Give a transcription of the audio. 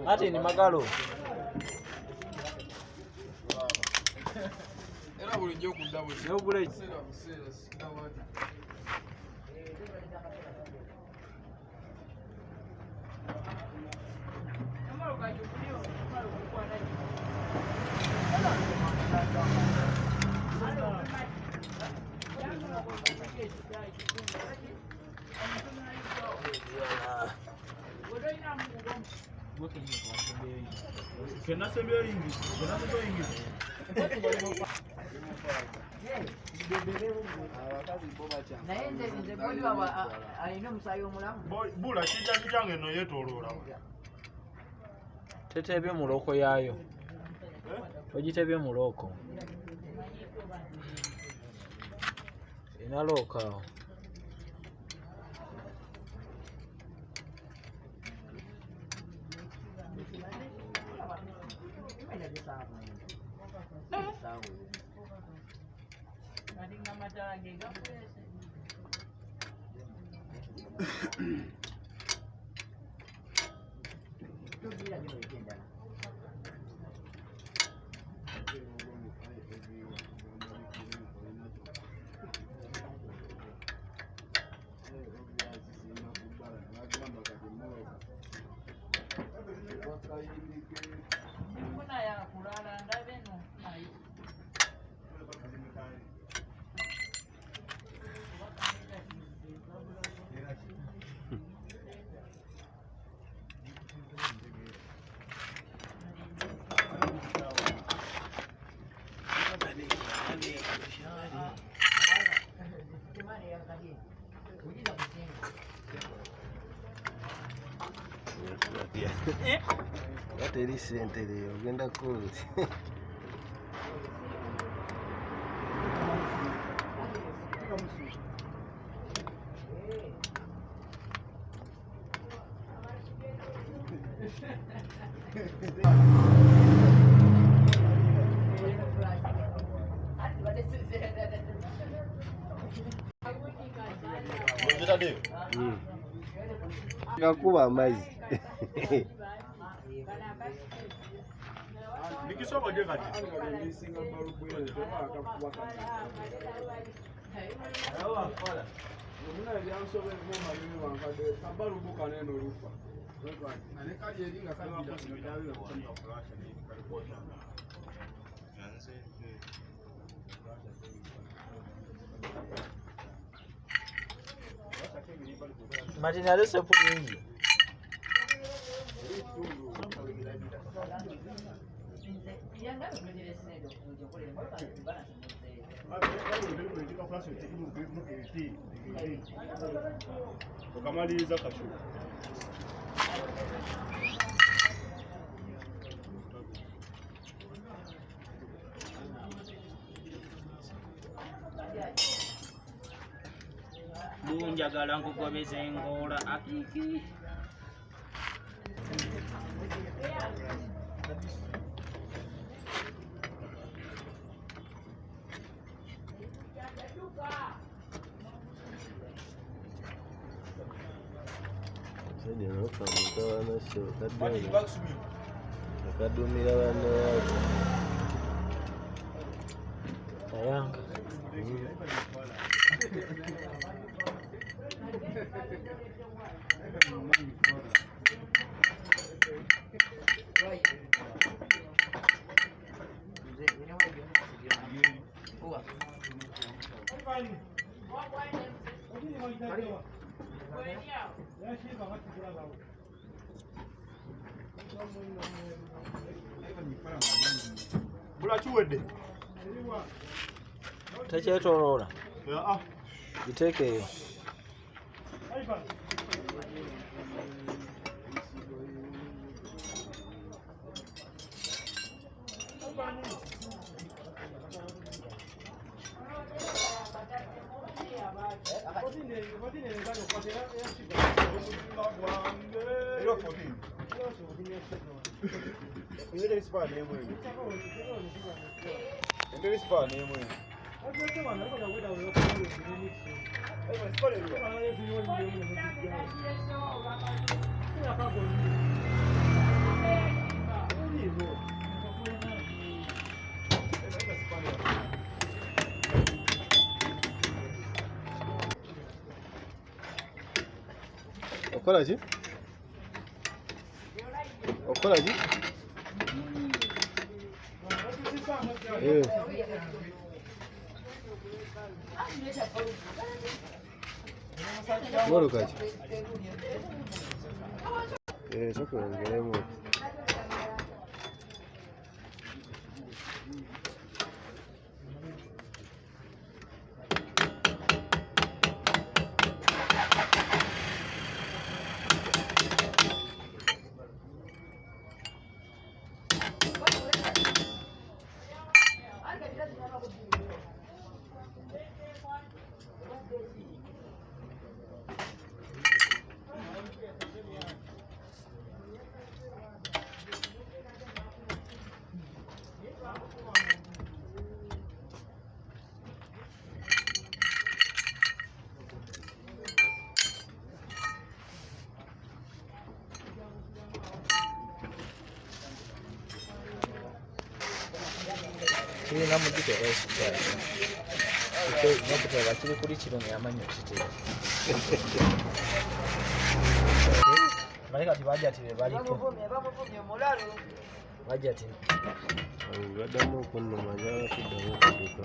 Ati ni magalo. Era bulijjo okudda bwe. N'ogula Buseera sikawadi. Bula kijja kijange no yetooloola. Tetebye mu loko yaayo. Ogitebye mu loko. Ina loka awo. Bateri sente leero ogenda kukola. Gakuba amazzi. Nikisoma je kati. Martin alese pulingi. Okamaliza kashu. Bunjagala nkugobeza engoola akiki. Akadumira bano Ayanga. Bula kiwedde. Tekyetoloola. Ah. Giteekeeyo. Spot Okola ki? Okola ki? Moluka ki? Sokwongeremu. Kirina mujite ekitala. Nokuteba kiri kuli kiro yamanyi okitera. Malika tibajati be baliko. Bajati. Badamu okunnuma njagala kuddamu okutuuka.